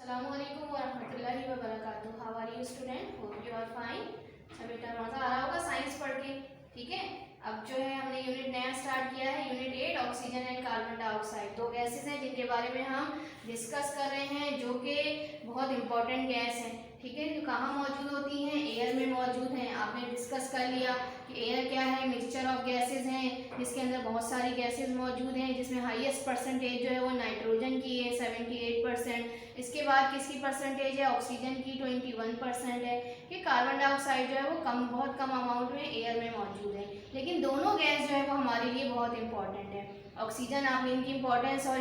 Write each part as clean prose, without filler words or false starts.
अस्सलामुअलैकुम वरहमतुल्लाहि वबरकातुहू। How are you student? Hope you are fine. अच्छा बेटा, मज़ा आ रहा होगा साइंस पढ़ के, ठीक है। अब जो है हमने यूनिट नया स्टार्ट किया है, unit 8 oxygen and carbon dioxide. दो गैसेस हैं जिनके बारे में हम डिस्कस कर रहे हैं, जो कि बहुत इंपॉर्टेंट गैस हैं, ठीक है। जो कहाँ मौजूद होती हैं? एयर में मौजूद हैं। आपने डिस्कस कर लिया कि एयर क्या है, मिक्सचर ऑफ गैसेज हैं जिसके अंदर बहुत सारी गैसेज मौजूद हैं, जिसमें हाईएस्ट परसेंटेज जो है वो नाइट्रोजन की है 78%। इसके बाद किसकी परसेंटेज है? ऑक्सीजन की 21% है। ये कार्बन डाइऑक्साइड जो है वो बहुत कम अमाउंट में एयर में मौजूद है, लेकिन दोनों गैस जो है वो हमारे लिए बहुत इंपॉर्टेंट है। ऑक्सीजन, आपने इनकी इंपॉर्टेंस और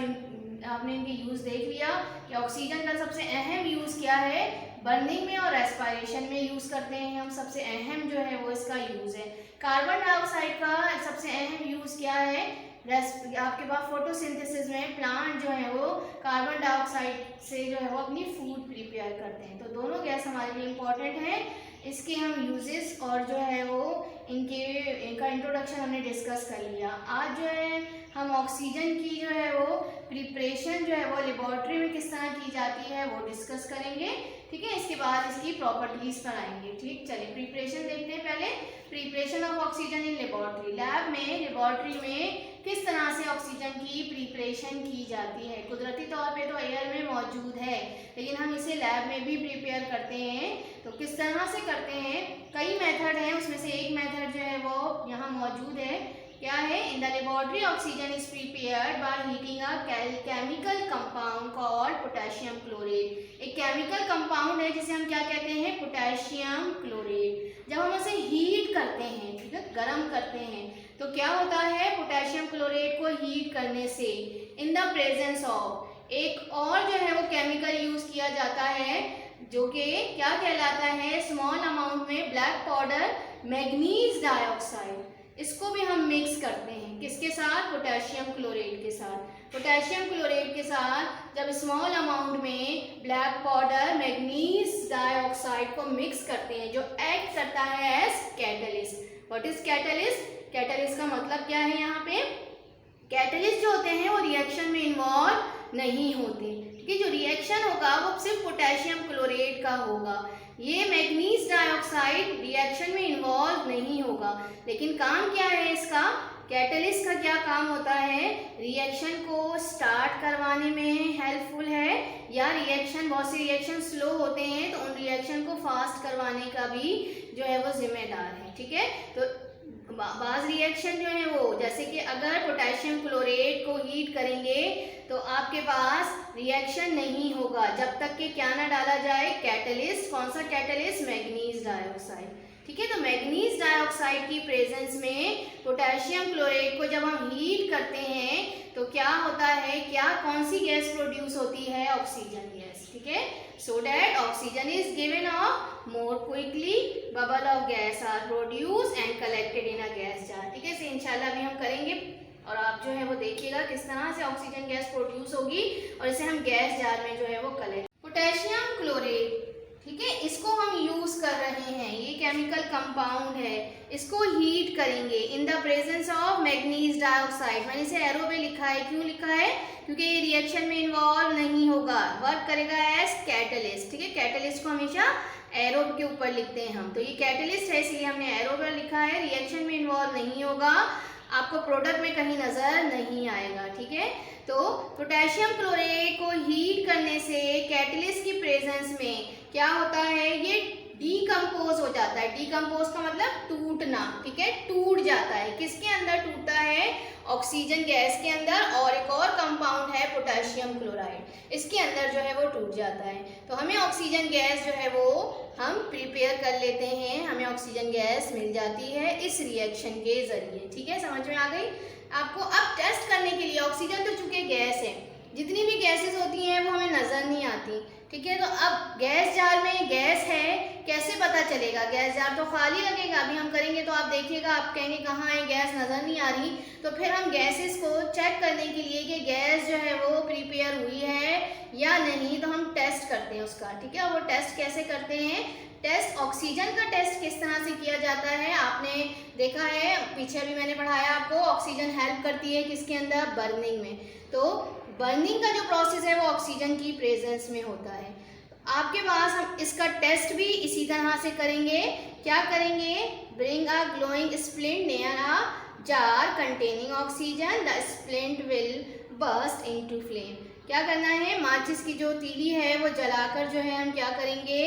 आपने इनके यूज़ देख लिया कि ऑक्सीजन का सबसे अहम यूज़ क्या है, बर्निंग में और रेस्पिरेशन में यूज़ करते हैं हम। सबसे अहम जो है वो इसका यूज़ है। कार्बन डाइऑक्साइड का सबसे अहम यूज़ क्या है? आपके पास फोटोसिंथेसिस में प्लांट जो है वो कार्बन डाइऑक्साइड से जो है वो अपनी फूड प्रिपेयर करते हैं। तो दोनों गैस हमारे लिए इम्पॉर्टेंट है। इसके हम यूजेस और जो है वो इनका इंट्रोडक्शन हमने डिस्कस कर लिया। आज जो है हम ऑक्सीजन की जो है वो प्रिपरेशन जो है वो लेबॉर्ट्री में किस तरह की जाती है वो डिस्कस करेंगे, ठीक है। इसके बाद इसकी प्रॉपर्टीज पर आएंगे, ठीक। चलिए प्रिपरेशन देखते हैं पहले। Preparation of oxygen in laboratory. Lab में, लेबॉर्ट्री में किस तरह से ऑक्सीजन की प्रिपरेशन की जाती है। कुदरती तौर पे तो एयर में मौजूद है, लेकिन हम इसे लैब में भी प्रिपेयर करते हैं। तो किस तरह से करते हैं? कई मेथड हैं, उसमें से एक मेथड जो है वो यहाँ मौजूद है। क्या है? इन the laboratory oxygen is prepared by heating a chemical compound called potassium chloride. एक केमिकल कंपाउंड है जिसे हम क्या कहते हैं? Potassium chloride. जब हम उसे हीट करते हैं, ठीक है, गर्म करते हैं, तो क्या होता है? पोटेशियम क्लोराइड को हीट करने से इन द प्रेजेंस ऑफ एक और जो है वो केमिकल यूज किया जाता है, जो कि क्या कहलाता है? स्मॉल अमाउंट में ब्लैक पाउडर मैग्नीज डाइऑक्साइड। इसको भी हम मिक्स करते हैं किसके साथ? पोटेशियम क्लोराइड के साथ। पोटेशियम क्लोराइड के साथ जब स्मॉल अमाउंट में ब्लैक पाउडर मैग्नीज डाइऑक्साइड को मिक्स करते हैं, जो एक्ट करता है as catalyst. What is catalyst? Catalyst का मतलब क्या है? यहाँ पे कैटलिस्ट जो होते हैं वो रिएक्शन में इन्वॉल्व नहीं होते, ठीक है। जो रिएक्शन होगा वो सिर्फ पोटेशियम क्लोराइड का होगा। ये मैग्नीज डाइऑक्साइड रिएक्शन में इन्वॉल्व नहीं होगा, लेकिन काम क्या है इसका? कैटलिस्ट का क्या काम होता है? रिएक्शन को स्टार्ट करवाने में हेल्पफुल है, या रिएक्शन, बहुत से रिएक्शन स्लो होते हैं तो उन रिएक्शन को फास्ट करवाने का भी जो है वो जिम्मेदार है, ठीक है। तो बाज रिएक्शन जो है वो, जैसे कि अगर पोटेशियम क्लोराइड को हीट करेंगे तो आपके पास रिएक्शन नहीं होगा जब तक कि क्या ना डाला जाए? कैटलिस्ट। कौन सा कैटलिस्ट? मैग्नीज डाइऑक्साइड, ठीक है। तो मैग्नीज डाइऑक्साइड की प्रेजेंस में पोटेशियम क्लोराइड को जब हम हीट करते हैं तो क्या होता है? क्या कौन सी गैस प्रोड्यूस होती है? ऑक्सीजन गैस, ठीक है। So that oxygen is given off more quickly, bubble of gas are produce and collected in a gas jar, ठीक है। इसे इंशाल्लाह भी हम करेंगे और आप जो है वो देखिएगा किस तरह से ऑक्सीजन गैस प्रोड्यूस होगी और इसे हम गैस जार में जो है वो कलेक्ट। पोटेशियम क्लोराइड, ठीक है, इसको हम यूज कर रहे हैं। ये केमिकल कंपाउंड है, इसको हीट करेंगे in the presence of manganese dioxide. मैंने इसे एरो पे लिखा है, क्यों लिखा है? क्योंकि ये रिएक्शन में इन्वॉल्व नहीं होगा, वर्क करेगा एज कैटलिस्ट, ठीक है। कैटलिस्ट को हमेशा एरो के ऊपर लिखते हैं हम, तो ये कैटलिस्ट है इसलिए हमने एरो पर लिखा है। रिएक्शन में इन्वॉल्व नहीं होगा, आपको प्रोडक्ट में कहीं नजर नहीं आएगा, ठीक है। तो पोटेशियम क्लोराइड को हीट करने से कैटलिस्ट की प्रेजेंस में क्या होता है? ये डीकम्पोज हो जाता है। डीकम्पोज का मतलब टूटना, ठीक है, टूट जाता है। किसके अंदर टूटता है? ऑक्सीजन गैस के अंदर, और एक और कंपाउंड है पोटेशियम क्लोराइड, इसके अंदर जो है वो टूट जाता है। तो हमें ऑक्सीजन गैस जो है वो हम प्रिपेयर कर लेते हैं, हमें ऑक्सीजन गैस मिल जाती है इस रिएक्शन के जरिए, ठीक है। समझ में आ गई आपको? अब टेस्ट करने के लिए, ऑक्सीजन तो चूंकि गैस है, जितनी भी गैसेस होती हैं वो हमें नजर नहीं आती, ठीक है। तो अब गैस जार में गैस है, कैसे पता चलेगा? गैस जार तो खाली लगेगा, अभी हम करेंगे तो आप देखिएगा, आप कहेंगे कहाँ है गैस, नजर नहीं आ रही। तो फिर हम गैसेस को चेक करने के लिए कि गैस जो है वो प्रिपेयर हुई है या नहीं, तो हम टेस्ट करते हैं उसका, ठीक है। वो टेस्ट कैसे करते हैं? टेस्ट, ऑक्सीजन का टेस्ट किस तरह से किया जाता है? आपने देखा है, पीछे भी मैंने पढ़ाया आपको। ऑक्सीजन हेल्प करती है किसके अंदर? बर्निंग में। तो बर्निंग का जो प्रोसेस है वो ऑक्सीजन की प्रेजेंस में होता है। आपके पास हम इसका टेस्ट भी इसी तरह से करेंगे। क्या करेंगे? Bring a glowing splint near a jar containing oxygen, the splint will burst into flame. क्या करना है? माचिस की जो तीली है वो जलाकर जो है हम क्या करेंगे,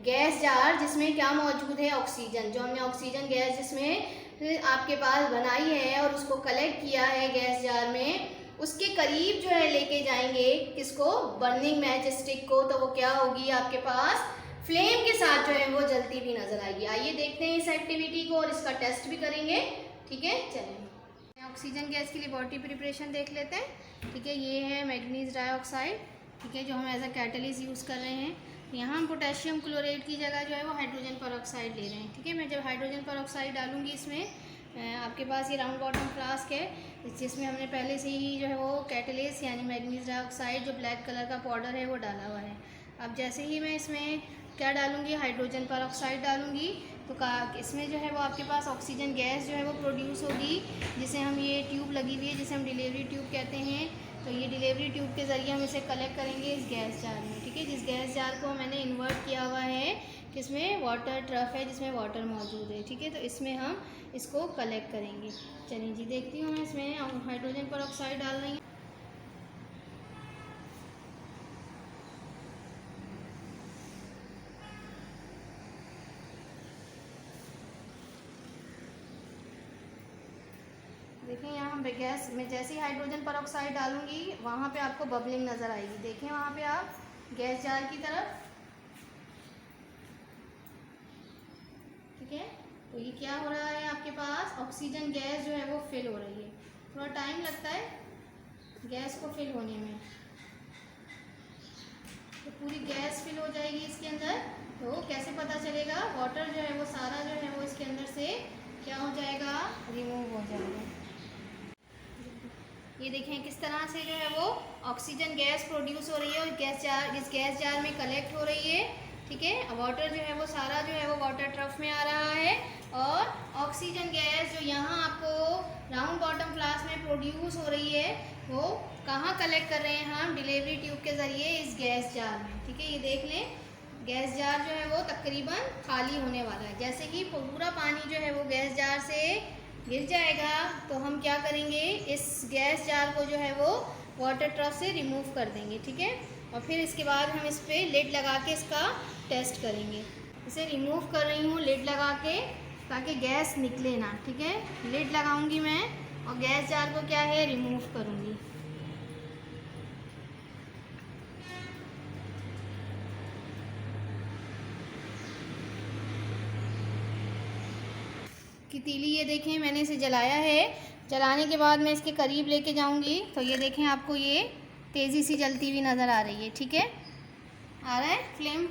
गैस जार जिसमें क्या मौजूद है, ऑक्सीजन, जो हमने ऑक्सीजन गैस जिसमें आपके पास बनाई है और उसको कलेक्ट किया है गैस जार में, उसके करीब जो है लेके जाएंगे किसको, बर्निंग मैच स्टिक को। तो वो क्या होगी आपके पास, फ्लेम के साथ जो है वो जलती भी नजर आएगी। आइए देखते हैं इस एक्टिविटी को और इसका टेस्ट भी करेंगे। ठीक है, चलिए ऑक्सीजन गैस की लेबोरेटरी प्रिपरेशन देख लेते हैं। ठीक है, ये है मैग्नीज डाइऑक्साइड, ठीक है, जो हम एज अ कैटलिस्ट यूज़ कर रहे हैं। यहाँ हम पोटेशियम क्लोराइड की जगह जो है वो हाइड्रोजन पेरोक्साइड ले रहे हैं। ठीक है, मैं जब हाइड्रोजन पेरोक्साइड डालूंगी इसमें, आपके पास ये राउंड बॉटम फ्लास्क है जिसमें हमने पहले से ही जो है वो कैटलिस्ट यानी मैग्नीज डाइऑक्साइड जो ब्लैक कलर का पाउडर है वो डाला हुआ है। अब जैसे ही मैं इसमें क्या डालूंगी, हाइड्रोजन पेरोक्साइड डालूंगी, तो इसमें जो है वो आपके पास ऑक्सीजन गैस जो है वो प्रोड्यूस होगी, जिसे हम ये ट्यूब लगी हुई है जिसे हम डिलीवरी ट्यूब कहते हैं। तो ये डिलीवरी ट्यूब के ज़रिए हम इसे कलेक्ट करेंगे इस गैस जार में। ठीक है, जिस गैस जार को मैंने इन्वर्ट किया हुआ है किसमें, वाटर ट्रफ है जिसमें वाटर मौजूद है। ठीक है, तो इसमें हम इसको कलेक्ट करेंगे। चलिए जी, देखती हूँ मैं इसमें हाइड्रोजन पेरोक्साइड डाल रही हूँ। देखें यहाँ गैस में जैसे ही हाइड्रोजन पेरोक्साइड डालूंगी वहाँ पे आपको बबलिंग नज़र आएगी। देखें वहाँ पे आप गैस जार की तरफ। ठीक है, तो ये क्या हो रहा है आपके पास, ऑक्सीजन गैस जो है वो फिल हो रही है। थोड़ा टाइम लगता है गैस को फिल होने में, तो पूरी गैस फिल हो जाएगी इसके अंदर। तो कैसे पता चलेगा, वाटर जो है वो सारा जो है वो इसके अंदर से क्या हो जाएगा, रिमूव हो जाएगा। ये देखें किस तरह से जो है वो ऑक्सीजन गैस प्रोड्यूस हो रही है और इस गैस जार में कलेक्ट हो रही है। ठीक है, वाटर जो है वो सारा जो है वो वाटर ट्रफ में आ रहा है और ऑक्सीजन गैस जो यहाँ आपको राउंड बॉटम फ्लास्क में प्रोड्यूस हो रही है वो कहाँ कलेक्ट कर रहे हैं हम, डिलीवरी ट्यूब के ज़रिए इस गैस जार में। ठीक है, ये देख लें गैस जार जो है वो तकरीबन खाली होने वाला है। जैसे ही पूरा पानी जो है वो गैस जार से गिर जाएगा तो हम क्या करेंगे, इस गैस जार को जो है वो वाटर ट्रफ से रिमूव कर देंगे। ठीक है, और फिर इसके बाद हम इस पर लिड लगा के इसका टेस्ट करेंगे। इसे रिमूव कर रही हूँ लिड लगा के ताकि गैस निकले ना। ठीक है, लिड लगाऊंगी मैं और गैस जार को क्या है, रिमूव करूँगी। की तीली ये देखें मैंने इसे जलाया है। जलाने के बाद मैं इसके करीब लेके जाऊंगी तो ये देखें आपको ये तेज़ी से जलती हुई नज़र आ रही है। ठीक है, आ रहा है, फ्लेम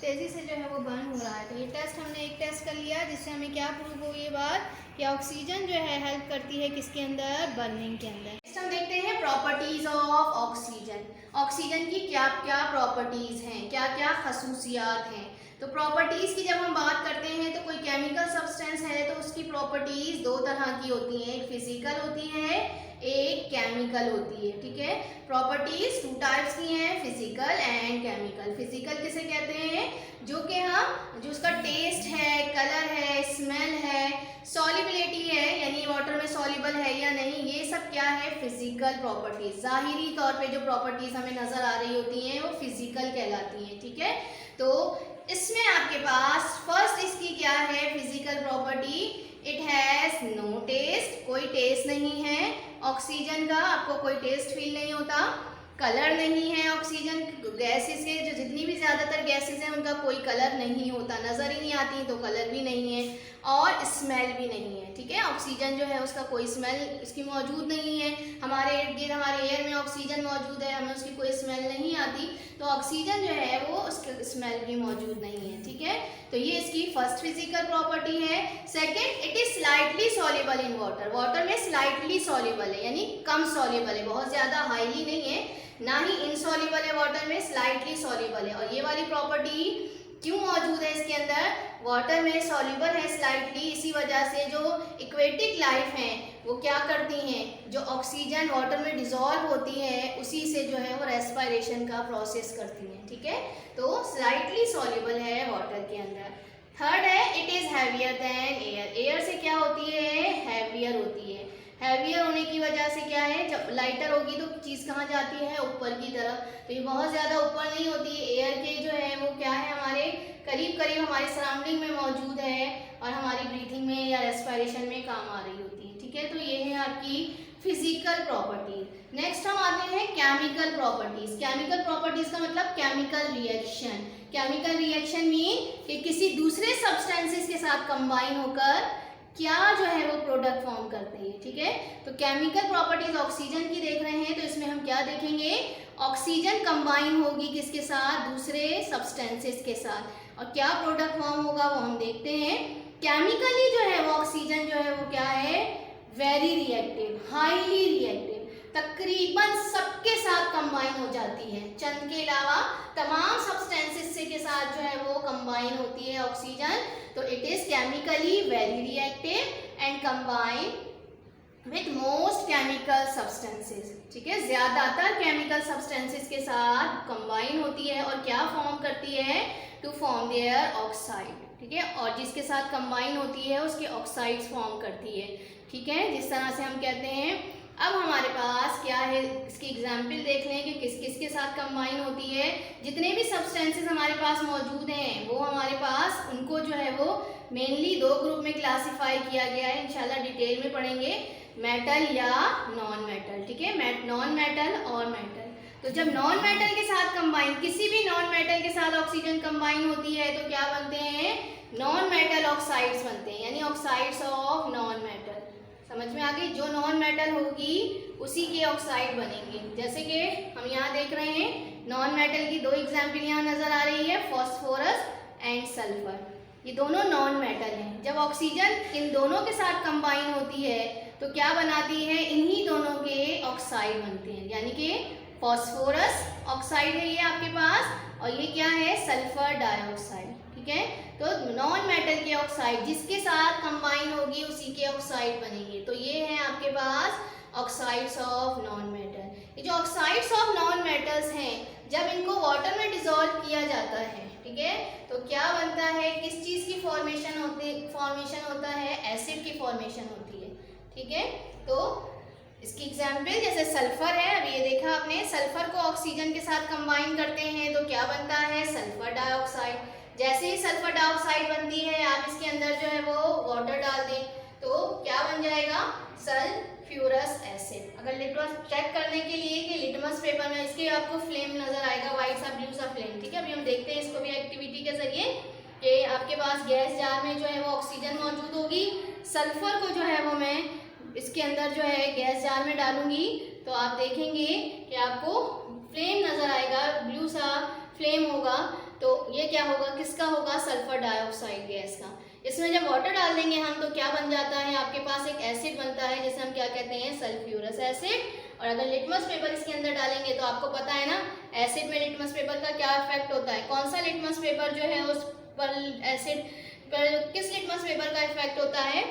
तेज़ी से जो है वो बर्न हो रहा है। तो ये टेस्ट हमने एक टेस्ट कर लिया जिससे हमें क्या प्रूव हुई ये बात कि ऑक्सीजन जो है हेल्प करती है किसके अंदर, बर्निंग के अंदर। नेक्स्ट हम देखते हैं प्रॉपर्टीज़ ऑफ ऑक्सीजन। ऑक्सीजन की क्या क्या प्रॉपर्टीज़ हैं, क्या क्या खसूसियात हैं। तो प्रॉपर्टीज़ की जब हम बात करते हैं तो कोई केमिकल सब्सटेंस है तो उसकी प्रॉपर्टीज़ दो तरह की होती हैं, एक फिजिकल होती है, एक केमिकल होती है। ठीक है, प्रॉपर्टीज़ टू टाइप्स की हैं, फिजिकल एंड केमिकल। फिजिकल किसे कहते हैं, जो कि हम जो उसका टेस्ट है, कलर है, स्मेल है, सॉल्युबिलिटी है यानी वाटर में सॉल्युबल है या नहीं, ये सब क्या है, फिजिकल प्रॉपर्टीज़। ज़ाहिरी तौर पे जो प्रॉपर्टीज़ हमें नज़र आ रही होती हैं वो फिजिकल कहलाती हैं। ठीक है, तो इसमें आपके पास फर्स्ट इसकी क्या है physical property, it has no taste, कोई टेस्ट नहीं है ऑक्सीजन का, आपको कोई टेस्ट फील नहीं होता। कलर नहीं है ऑक्सीजन गैसेस के, जो जितनी भी ज़्यादातर गैसेस हैं उनका कोई कलर नहीं होता, नज़र ही नहीं आती तो कलर भी नहीं है और स्मेल भी नहीं है। ठीक है, ऑक्सीजन जो है उसका कोई स्मेल इसकी मौजूद नहीं है। हमारे इर्द गिर्द हमारे एयर में ऑक्सीजन मौजूद है, हमें उसकी कोई स्मेल नहीं आती, तो ऑक्सीजन जो है वो उसका स्मेल भी मौजूद नहीं है। ठीक है, तो ये इसकी फर्स्ट फिजिकल प्रॉपर्टी है। Second, it is slightly soluble in water, water में स्लाइटली सॉल्युबल है यानी कम सॉल्युबल है, बहुत ज़्यादा हाईली नहीं है, ना ही इनसॉल्युबल है, वाटर में स्लाइटली सॉल्युबल है। और ये वाली प्रॉपर्टी क्यों मौजूद है इसके अंदर, वाटर में सॉल्युबल है स्लाइटली, इसी वजह से जो एक्वेटिक लाइफ है वो क्या करती हैं, जो ऑक्सीजन वाटर में डिजॉल्व होती है उसी से जो है वो रेस्पिरेशन का प्रोसेस करती हैं, ठीक है। तो स्लाइटली सॉल्युबल है वाटर के अंदर। थर्ड है it is heavier than air. Air से क्या होती है, हैवियर होती है। हैवियर होने की वजह से क्या है, जब लाइटर होगी तो चीज़ कहाँ जाती है, ऊपर की तरफ। तो ये बहुत ज़्यादा ऊपर नहीं होती है, एयर के जो है वो क्या है, हमारे करीब करीब हमारे सराउंडिंग में मौजूद है और हमारी ब्रीथिंग में या रेस्पिरेशन में काम आ रही होती है, ठीक है। तो ये है आपकी फिजिकल प्रॉपर्टीज। नेक्स्ट हम आते हैं केमिकल प्रॉपर्टीज। केमिकल प्रॉपर्टीज का मतलब chemical reaction. Chemical reaction mean कि किसी दूसरे सब्सटेंसेस के साथ कंबाइन होकर क्या जो है वो प्रोडक्ट फॉर्म करते हैं, ठीक है। तो केमिकल प्रॉपर्टीज ऑक्सीजन की देख रहे हैं, तो इसमें हम क्या देखेंगे, ऑक्सीजन कंबाइन होगी किसके साथ, दूसरे सब्सटेंसेस के साथ, और क्या प्रोडक्ट फॉर्म होगा वो हम देखते हैं। केमिकली जो है वो ऑक्सीजन जो है वो क्या है, वेरी रिएक्टिव, हाईली रिएक्टिव, तकरीबन सबके साथ कंबाइन हो जाती है, चंद के अलावा तमाम सब्सटेंसेस से के साथ जो है वो कंबाइन होती है ऑक्सीजन। तो it is chemically very reactive and combine with most chemical substances, ठीक है। ज्यादातर केमिकल सब्सटेंसेस के साथ कंबाइन होती है और क्या फॉर्म करती है, टू फॉर्म देयर ऑक्साइड, ठीक है। और जिसके साथ कंबाइन होती है उसके ऑक्साइड्स फॉर्म करती है, ठीक है, जिस तरह से हम कहते हैं। अब हमारे पास क्या है, इसकी एग्जाम्पल देख लें कि किस किस के साथ कंबाइन होती है। जितने भी सब्सटेंसेस हमारे पास मौजूद हैं वो हमारे पास, उनको जो है वो मेनली दो ग्रुप में क्लासिफाई किया गया है, इंशाल्लाह डिटेल में पढ़ेंगे, मेटल या नॉन मेटल, ठीक है, नॉन मेटल और मेटल। तो जब नॉन मेटल के साथ कंबाइन, किसी भी नॉन मेटल के साथ ऑक्सीजन कंबाइन होती है तो क्या बनते हैं, नॉन मेटल ऑक्साइड्स बनते हैं, यानी ऑक्साइड्स ऑफ नॉन मेटल। समझ में आ गई, जो नॉन मेटल होगी उसी के ऑक्साइड बनेंगे। जैसे कि हम यहाँ देख रहे हैं नॉन मेटल की दो एग्जाम्पल यहाँ नजर आ रही है, फॉस्फोरस एंड सल्फर, ये दोनों नॉन मेटल हैं। जब ऑक्सीजन इन दोनों के साथ कंबाइन होती है तो क्या बनाती है, इन्हीं दोनों के ऑक्साइड बनते हैं, यानी कि फॉस्फोरस ऑक्साइड है ये आपके पास, और ये क्या है, सल्फर डाइऑक्साइड, ठीक है। तो नॉन मेटल के ऑक्साइड जिसके साथ कंबाइन होगी उसी के ऑक्साइड बनेंगे। तो ये है आपके पास ऑक्साइड्स ऑफ नॉन मेटल। ये जो ऑक्साइड्स ऑफ नॉन मेटल्स हैं, जब इनको वाटर में डिसॉल्व किया जाता है, ठीक है, तो क्या बनता है, किस चीज की फॉर्मेशन होता है, एसिड की फॉर्मेशन होती है, ठीक है। तो इसकी एग्जाम्पल जैसे सल्फर है, अभी ये देखा आपने, सल्फर को ऑक्सीजन के साथ कंबाइन करते हैं तो क्या बनता है, सल्फर डाइऑक्साइड। जैसे ही सल्फर डाइऑक्साइड बनती है, आप इसके अंदर जो है वो वाटर डाल दें तो क्या बन जाएगा, सल्फ्यूरस एसिड। अगर लिटमस चेक करने के लिए कि लिटमस पेपर में इसके आपको फ्लेम नजर आएगा, व्हाइट सा ब्लू सा फ्लेम, ठीक है। अभी हम देखते हैं इसको भी एक्टिविटी के जरिए कि आपके पास गैस जार में जो है वो ऑक्सीजन मौजूद होगी, सल्फर को जो है वो मैं इसके अंदर जो है गैस जार में डालूंगी तो आप देखेंगे कि आपको फ्लेम नजर आएगा, ब्लू सा फ्लेम होगा। तो ये क्या होगा, किसका होगा, सल्फर डाइऑक्साइड गैस का। इसमें जब वाटर डाल देंगे हम तो क्या बन जाता है, आपके पास एक एसिड बनता है जिसे हम क्या कहते हैं, सल्फ्यूरस एसिड। और अगर लिटमस पेपर इसके अंदर डालेंगे तो आपको पता है ना, एसिड में लिटमस पेपर का क्या इफेक्ट होता है, कौन सा लिटमस पेपर जो है उस पर एसिड पर किस लिटमस पेपर का इफेक्ट होता है,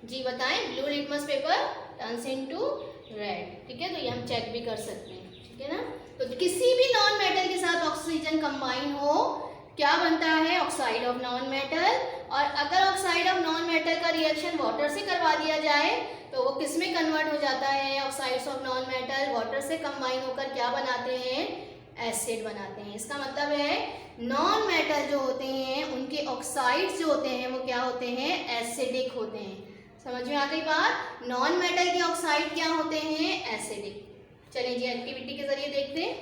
जी बताएं, blue litmus paper turns into red, ठीक है। तो ये हम चेक भी कर सकते हैं, ठीक है ना। तो किसी भी नॉन मेटल के साथ ऑक्सीजन कंबाइन हो क्या बनता है, ऑक्साइड ऑफ नॉन मेटल। और अगर ऑक्साइड ऑफ नॉन मेटल का रिएक्शन वाटर से करवा दिया जाए तो वो किस में कन्वर्ट हो जाता है, oxides of non metal water से कंबाइन होकर क्या बनाते हैं, एसिड बनाते हैं। इसका मतलब है नॉन मेटल जो होते हैं उनके ऑक्साइड्स जो होते हैं वो क्या होते हैं, एसिडिक होते हैं। समझ में आ गई बात, नॉन मेटल के ऑक्साइड क्या होते हैं, एसिडिक। चलिए जी एक्टिविटी के जरिए देखते हैं,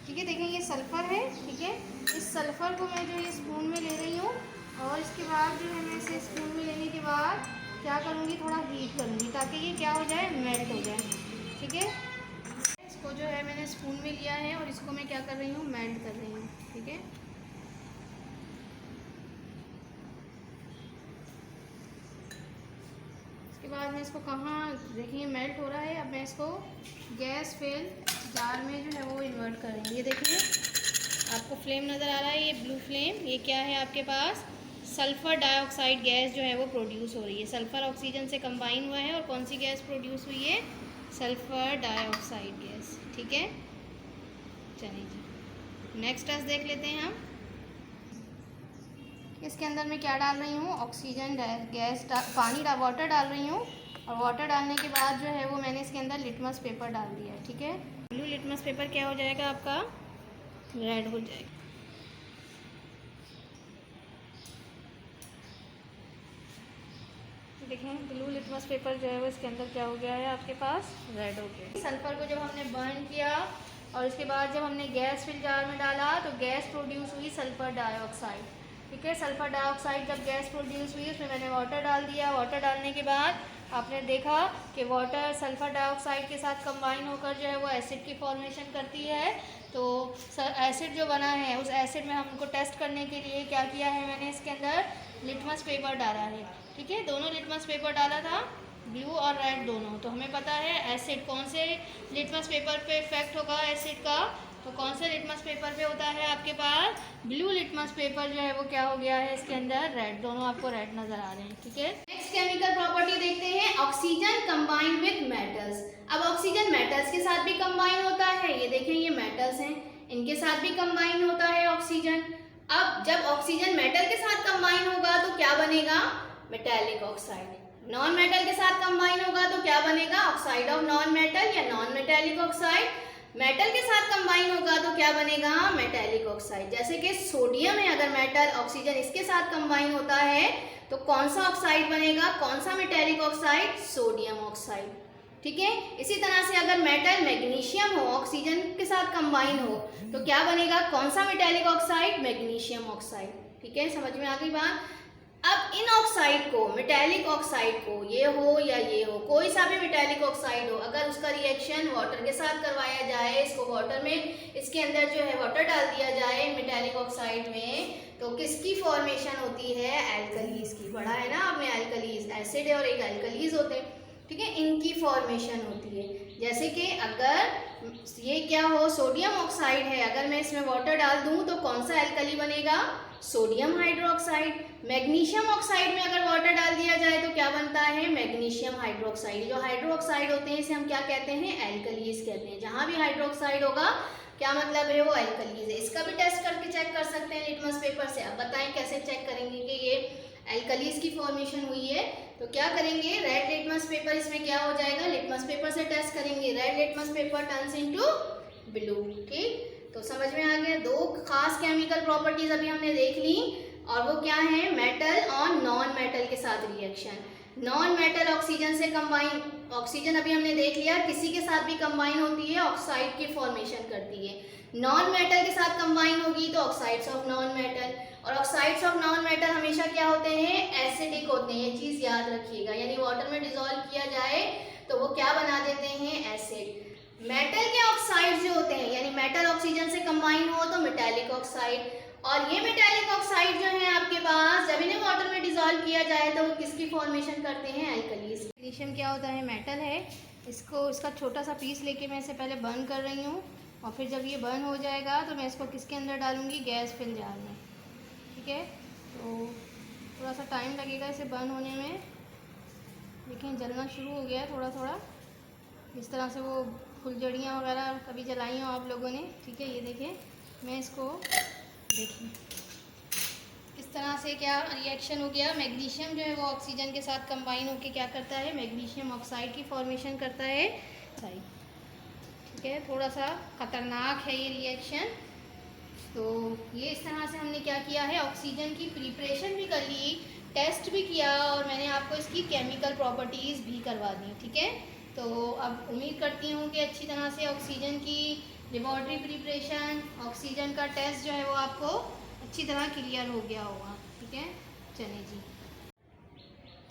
ठीक है। देखें ये सल्फर है, ठीक है, इस सल्फर को मैं जो ये स्पून में ले रही हूँ और इसके बाद जो है मैं इसे स्पून में लेने के बाद क्या करूँगी, थोड़ा हीट करूँगी ताकि ये क्या हो जाए, मेल्ट हो जाए, ठीक है। इसको जो है मैंने स्पून में लिया है और इसको मैं क्या कर रही हूँ, मेल्ट कर रही हूँ, ठीक है। इसके बाद मैं इसको कहाँ, देखिए मेल्ट हो रहा है। अब मैं इसको गैस फिल जार में जो है वो इन्वर्ट करेंगे। ये देखिए आपको फ्लेम नज़र आ रहा है, ये ब्लू फ्लेम, ये क्या है आपके पास, सल्फ़र डाइऑक्साइड गैस जो है वो प्रोड्यूस हो रही है। सल्फ़र ऑक्सीजन से कंबाइन हुआ है और कौन सी गैस प्रोड्यूस हुई है? Sulphur dioxide gas. ठीक है, चलिए जी नेक्स्ट टेस्ट देख लेते हैं हम। इसके अंदर मैं क्या डाल रही हूँ? ऑक्सीजन गैस पानी वाटर डाल रही हूँ, और वाटर डालने के बाद जो है वो मैंने इसके अंदर लिटमस पेपर डाल दिया है। ठीक है, ब्लू लिटमस पेपर क्या हो जाएगा आपका? रेड हो जाएगा। देखें ब्लू लिटमस पेपर जो है वो इसके अंदर क्या हो गया है आपके पास? रेड हो गया। सल्फर को जब हमने बर्न किया और उसके बाद जब हमने गैस फिल जार में डाला तो गैस प्रोड्यूस हुई सल्फर डाइऑक्साइड। ठीक है, सल्फर डाइऑक्साइड जब गैस प्रोड्यूस हुई उसमें मैंने वाटर डाल दिया। वाटर डालने के बाद आपने देखा कि वाटर सल्फर डाइऑक्साइड के साथ कंबाइन होकर जो है वो एसिड की फॉर्मेशन करती है। तो एसिड जो बना है उस एसिड में हमको टेस्ट करने के लिए क्या किया है, मैंने इसके अंदर लिटमस पेपर डाला है। ठीक है, दोनों लिटमस पेपर डाला था, ब्लू और रेड दोनों। तो हमें पता है एसिड कौन से लिटमस पेपर पे इफेक्ट होगा एसिड का, तो कौन से लिटमस पेपर पे होता है आपके पास? ब्लू लिटमस पेपर जो है वो क्या हो गया है इसके अंदर? रेड। दोनों आपको रेड नजर आ रहे हैं। ठीक है, नेक्स्ट केमिकल प्रॉपर्टी देखते हैं, ऑक्सीजन कंबाइंड विद मेटल्स। अब ऑक्सीजन मेटल्स के साथ भी कंबाइन होता है। ये देखें, ये मेटल्स हैं, इनके साथ भी कंबाइन होता है ऑक्सीजन। अब जब ऑक्सीजन मेटल के साथ कंबाइन होगा तो क्या बनेगा? Metallic oxide. नॉन मेटल के साथ कंबाइन होगा तो क्या बनेगा? ऑक्साइड ऑफ नॉन मेटल या नॉन मेटेलिक ऑक्साइड। मेटल के साथ कंबाइन होगा तो क्या बनेगा? Metallic oxide. जैसे कि सोडियम है, अगर मेटल ऑक्सीजन इसके साथ कंबाइन होता है तो कौन सा ऑक्साइड बनेगा? कौन सा मेटेलिक ऑक्साइड? Sodium oxide. ठीक है, इसी तरह से अगर मेटल मैग्नीशियम हो, ऑक्सीजन के साथ कंबाइन हो तो क्या बनेगा? कौन सा मेटेलिक ऑक्साइड? Magnesium oxide. ठीक है, समझ में आ गई बात। अब इन ऑक्साइड को, मेटेलिक ऑक्साइड को, ये हो या ये हो, कोई सा भी मेटेलिक ऑक्साइड हो, अगर उसका रिएक्शन वाटर के साथ करवाया जाए, इसको वाटर में, इसके अंदर जो है वाटर डाल दिया जाए मेटेलिक ऑक्साइड में, तो किसकी फॉर्मेशन होती है? एल्कलीज की। पढ़ा है ना आपने, एल्कलीज एसिड है और एक एल्कलीज होते हैं। ठीक है, इनकी फॉर्मेशन होती है। जैसे कि अगर ये क्या हो, सोडियम ऑक्साइड है, अगर मैं इसमें वाटर डाल दूं तो कौन सा एल्कली बनेगा? Sodium hydroxide. मैग्नीशियम ऑक्साइड में अगर वाटर डाल दिया जाए तो क्या बनता है? Magnesium hydroxide. जो हाइड्रोक्साइड होते हैं इसे हम क्या कहते हैं? एल्कलीज कहते हैं। जहां भी हाइड्रोक्साइड होगा क्या मतलब है? वो एल्कलीज है। इसका भी टेस्ट करके चेक कर सकते हैं लिटमस पेपर से। अब बताएं कैसे चेक करेंगे कि ये एल्कलीज की फॉर्मेशन हुई है। तो क्या करेंगे, रेड लिटमस पेपर, इसमें क्या हो जाएगा? लिटमस पेपर से टेस्ट करेंगे। Red litmus paper turns into blue. ठीक, तो समझ में आ गया। दो खास केमिकल प्रॉपर्टीज अभी हमने देख ली, और वो क्या है? मेटल और नॉन मेटल के साथ रिएक्शन। नॉन मेटल ऑक्सीजन से कंबाइन, ऑक्सीजन अभी हमने देख लिया किसी के साथ भी कंबाइन होती है, ऑक्साइड की फॉर्मेशन करती है। नॉन मेटल के साथ कंबाइन होगी तो ऑक्साइड्स ऑफ नॉन मेटल, और ऑक्साइड्स ऑफ नॉन मेटल हमेशा क्या होते हैं? एसिडिक होते हैं। ये चीज याद रखिएगा, यानी वाटर में डिसॉल्व किया जाए तो वो क्या बना देते हैं? एसिड। मेटल के ऑक्साइड जो होते हैं, यानी मेटल ऑक्सीजन से कंबाइन हो तो मेटेलिक ऑक्साइड, और ये मेटेलिक ऑक्साइड जो है आपके पास जब इन्हें वाटर में डिसॉल्व किया जाए तो वो किसकी फॉर्मेशन करते हैं? एल्कलीज। मैग्नीशियम क्या होता है? मेटल है। इसको, इसका छोटा सा पीस लेके मैं इसे पहले बर्न कर रही हूँ, और फिर जब ये बर्न हो जाएगा तो मैं इसको किसके अंदर डालूंगी? गैस फिल जार में। ठीक है, तो थोड़ा सा टाइम लगेगा इसे बर्न होने में। देखें जलना शुरू हो गया थोड़ा थोड़ा, इस तरह से वो फुलझड़ियाँ वगैरह कभी जलाई हो आप लोगों ने। ठीक है, ये देखें, मैं इसको देखिए इस तरह से क्या रिएक्शन हो गया। मैग्नीशियम जो है वो ऑक्सीजन के साथ कंबाइन होकर क्या करता है? मैग्नीशियम ऑक्साइड की फॉर्मेशन करता है। ठीक है, थोड़ा सा खतरनाक है ये रिएक्शन। तो ये इस तरह से हमने क्या किया है? ऑक्सीजन की प्रिपरेशन भी कर ली, टेस्ट भी किया, और मैंने आपको इसकी केमिकल प्रॉपर्टीज़ भी करवा दी। ठीक है, तो अब उम्मीद करती हूँ कि अच्छी तरह से ऑक्सीजन की लेबॉर्ट्री प्रिपरेशन, ऑक्सीजन का टेस्ट जो है वो आपको अच्छी तरह क्लियर हो गया होगा। ठीक है, चलिए जी,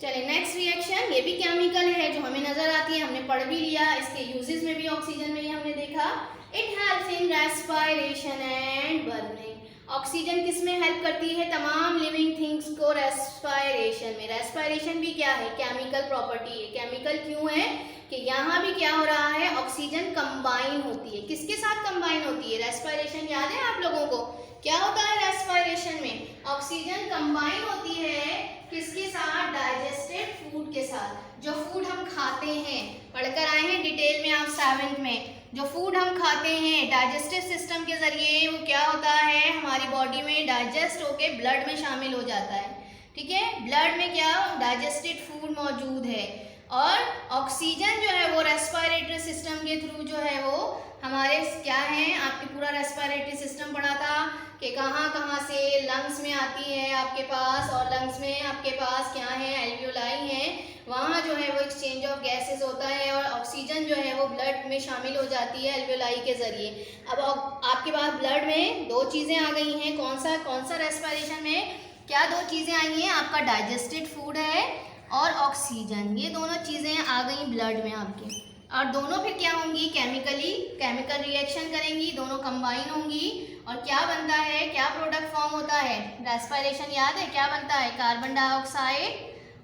चलिए नेक्स्ट रिएक्शन। ये भी केमिकल है जो हमें नजर आती है, हमने पढ़ भी लिया, इसके यूजेस में भी ऑक्सीजन में ही हमने देखा। It helps in respiration and burning. Oxygen किस में हेल्प करती है? तमाम लिविंग थिंग्स को रेस्पायरेशन में। रेस्पायरेशन भी क्या है? केमिकल प्रॉपर्टी है। केमिकल क्यों है कि यहाँ भी क्या हो रहा है, ऑक्सीजन कंबाइन होती है। किसके साथ कंबाइन होती है? रेस्पायरेशन याद है आप लोगों को? क्या होता है रेस्पायरेशन में? ऑक्सीजन कंबाइन होती है किसके साथ? डाइजेस्टेड फूड के साथ। जो फूड हम खाते हैं, पढ़कर आए हैं डिटेल में आप 7th में, जो फूड हम खाते हैं डाइजेस्टिव सिस्टम के जरिए वो क्या होता है, हमारी बॉडी में डाइजेस्ट होके ब्लड में शामिल हो जाता है। ठीक है, ब्लड में क्या डाइजेस्टेड फूड मौजूद है। और ऑक्सीजन जो है वो रेस्पिरेटरी सिस्टम के थ्रू जो है वो हमारे क्या है, आपके पूरा रेस्पिरेटरी सिस्टम पढ़ा था कि कहाँ कहाँ से लंग्स में आती है आपके पास, और लंग्स में आपके पास क्या है, एल्वियोलाई हैं, वहाँ जो है वो एक्सचेंज ऑफ गैसेस होता है और ऑक्सीजन जो है वो ब्लड में शामिल हो जाती है एल्वियोलाई के ज़रिए। अब आपके पास ब्लड में दो चीज़ें आ गई हैं, कौन सा रेस्पिरेशन में क्या दो चीज़ें आई हैं, आपका डाइजेस्टेड फूड है और ऑक्सीजन, ये दोनों चीज़ें आ गई ब्लड में आपके, और दोनों फिर क्या होंगी, केमिकल रिएक्शन करेंगी, दोनों कंबाइन होंगी और क्या बनता है, क्या प्रोडक्ट फॉर्म होता है, रेस्पिरेशन याद है क्या बनता है, carbon dioxide,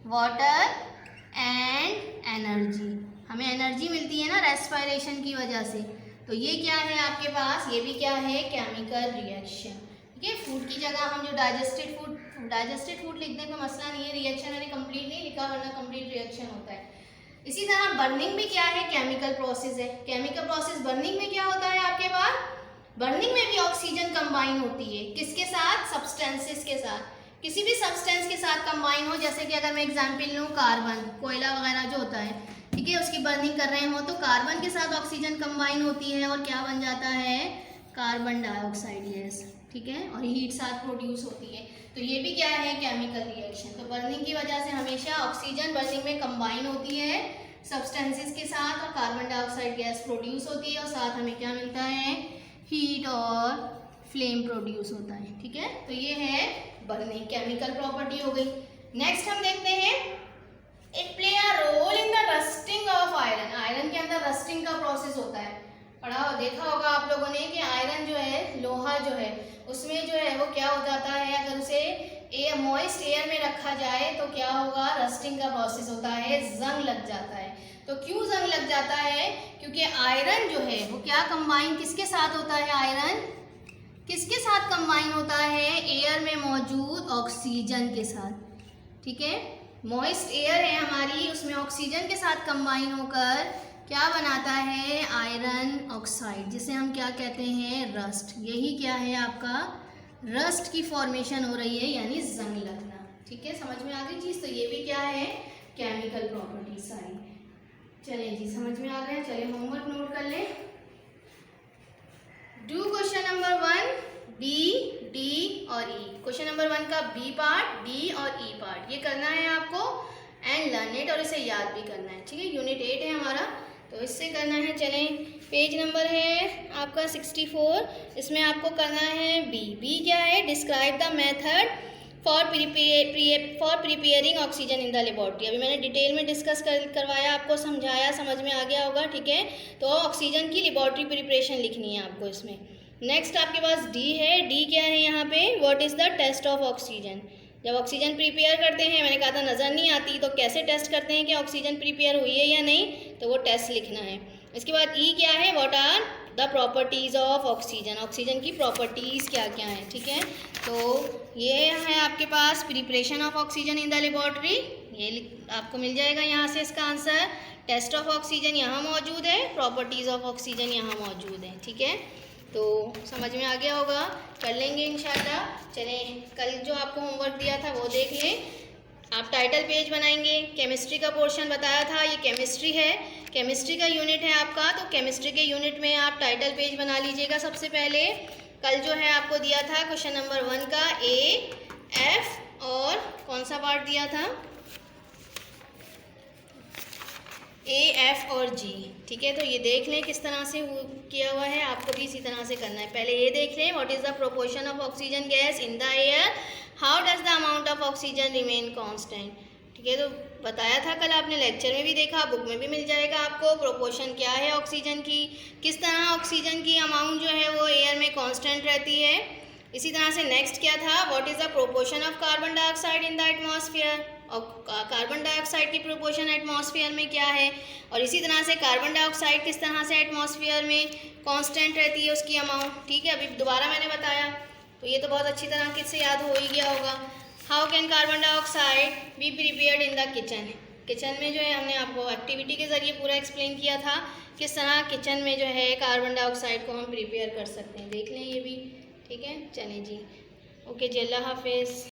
water and energy. हमें एनर्जी मिलती है ना रेस्पिरेशन की वजह से। तो ये क्या है आपके पास, ये भी क्या है, केमिकल रिएक्शन। ठीक है, फूड की जगह हम जो डाइजेस्टेड फूड लिख दें तो मसला नहीं है, रिएक्शन मैंने कंप्लीट नहीं लिखा वरना कंप्लीट रिएक्शन होता है। इसी तरह बर्निंग भी क्या है, केमिकल प्रोसेस है। केमिकल प्रोसेस बर्निंग में क्या होता है आपके पास, बर्निंग में भी ऑक्सीजन कंबाइन होती है, किसके साथ, सब्सटेंसेस के साथ, किसी भी सब्सटेंस के साथ कंबाइन हो। जैसे कि अगर मैं एग्जांपल लूँ, कार्बन, कोयला वगैरह जो होता है, ठीक है, उसकी बर्निंग कर रहे हो तो कार्बन के साथ ऑक्सीजन कंबाइन होती है और क्या बन जाता है, कार्बन डाइऑक्साइड गैस। ठीक है, और हीट साथ प्रोड्यूस होती है। तो ये भी क्या है, केमिकल रिएक्शन। तो बर्निंग की वजह से हमेशा ऑक्सीजन बर्निंग में कंबाइन होती है सब्सटेंसेस के साथ और कार्बन डाइऑक्साइड गैस प्रोड्यूस होती है और साथ हमें क्या मिलता है, हीट और फ्लेम प्रोड्यूस होता है। ठीक है, तो ये है बर्निंग, केमिकल प्रॉपर्टी हो गई। नेक्स्ट हम देखते हैं, it play a role in the rusting of iron. Iron के अंदर रस्टिंग का प्रोसेस होता है, पढ़ा देखा होगा आप लोगों ने कि आयरन जो है, लोहा जो है, उसमें जो है वो क्या हो जाता है, अगर उसे मॉइस्ट एयर में रखा जाए तो क्या होगा, रस्टिंग का प्रोसेस होता है, जंग लग जाता है। तो क्यों जंग लग जाता है, क्योंकि आयरन जो है वो क्या कंबाइन किसके साथ होता है, आयरन किसके साथ कंबाइन होता है, एयर में मौजूद ऑक्सीजन के साथ। ठीक है, मॉइस्ट एयर है हमारी, उसमें ऑक्सीजन के साथ कंबाइन होकर क्या बनाता है, आयरन ऑक्साइड, जिसे हम क्या कहते हैं, रस्ट। यही क्या है आपका, रस्ट की फॉर्मेशन हो रही है, यानी जंग लगना। ठीक है, समझ में आ गई चीज़। तो ये भी क्या है, केमिकल प्रॉपर्टी सारी। चलिए जी, समझ में आ गया। चलिए होमवर्क नोट कर लें। Do question number 1 B, D और ई। क्वेश्चन नंबर 1 का बी पार्ट, डी और ई पार्ट ये करना है आपको एंड लर्न इट, और इसे याद भी करना है। ठीक है, यूनिट 8 है हमारा, तो इससे करना है। चलें, पेज नंबर है आपका 64, इसमें आपको करना है बी। बी क्या है, describe the method for preparing oxygen in the laboratory. अभी मैंने डिटेल में डिस्कस करवाया, आपको समझाया, समझ में आ गया होगा। ठीक है, तो ऑक्सीजन की लेबॉर्ट्री प्रिपरेशन लिखनी है आपको इसमें। नेक्स्ट आपके पास डी है। डी क्या है यहाँ पे, what is the test of oxygen. जब ऑक्सीजन प्रिपेयर करते हैं, मैंने कहा था नज़र नहीं आती, तो कैसे टेस्ट करते हैं कि ऑक्सीजन प्रिपेयर हुई है या नहीं, तो वो टेस्ट लिखना है। इसके बाद ई क्या है, what are the properties of oxygen. Oxygen की प्रॉपर्टीज़ क्या क्या हैं। ठीक है, तो ये है आपके पास preparation of oxygen in the laboratory, ये आपको मिल जाएगा यहाँ से इसका आंसर। टेस्ट ऑफ ऑक्सीजन यहाँ मौजूद है, प्रॉपर्टीज़ ऑफ ऑक्सीजन यहाँ मौजूद है। ठीक है, तो समझ में आ गया होगा, कर लेंगे इंशाल्लाह। चलें, कल जो आपको होमवर्क दिया था वो देख लें। आप टाइटल पेज बनाएंगे, केमिस्ट्री का पोर्शन बताया था, ये केमिस्ट्री है, केमिस्ट्री का यूनिट है आपका, तो केमिस्ट्री के यूनिट में आप टाइटल पेज बना लीजिएगा सबसे पहले। कल जो है आपको दिया था क्वेश्चन नंबर 1 का ए, एफ और कौन सा पार्ट दिया था, ए, एफ और जी। ठीक है, तो ये देख लें किस तरह से किया हुआ है, आपको भी इसी तरह से करना है। पहले ये देख लें, what is the proportion of oxygen gas in the air, how does the amount of oxygen remain constant. ठीक है, तो बताया था कल आपने, लेक्चर में भी देखा, बुक में भी मिल जाएगा आपको। प्रोपोर्शन क्या है ऑक्सीजन की, किस तरह ऑक्सीजन की अमाउंट जो है वो एयर में कांस्टेंट रहती है, इसी तरह से नेक्स्ट क्या था, what is the proportion of carbon dioxide in the atmosphere, और कार्बन डाइऑक्साइड की प्रोपोर्शन एटमॉस्फेयर में क्या है, और इसी तरह से कार्बन डाइऑक्साइड किस तरह से एटमॉस्फेयर में कांस्टेंट रहती है उसकी अमाउंट। ठीक है, अभी दोबारा मैंने बताया तो ये तो बहुत अच्छी तरह किससे याद हो ही गया होगा। How can carbon dioxide be prepared in the kitchen, kitchen में जो है हमने आपको एक्टिविटी के ज़रिए पूरा एक्सप्लेन किया था किस तरह किचन में जो है कार्बन डाइऑक्साइड को हम प्रिपेयर कर सकते हैं, देख लें ये भी। ठीक है, चलें जी, ओके जी, अल्लाह हाफिज़।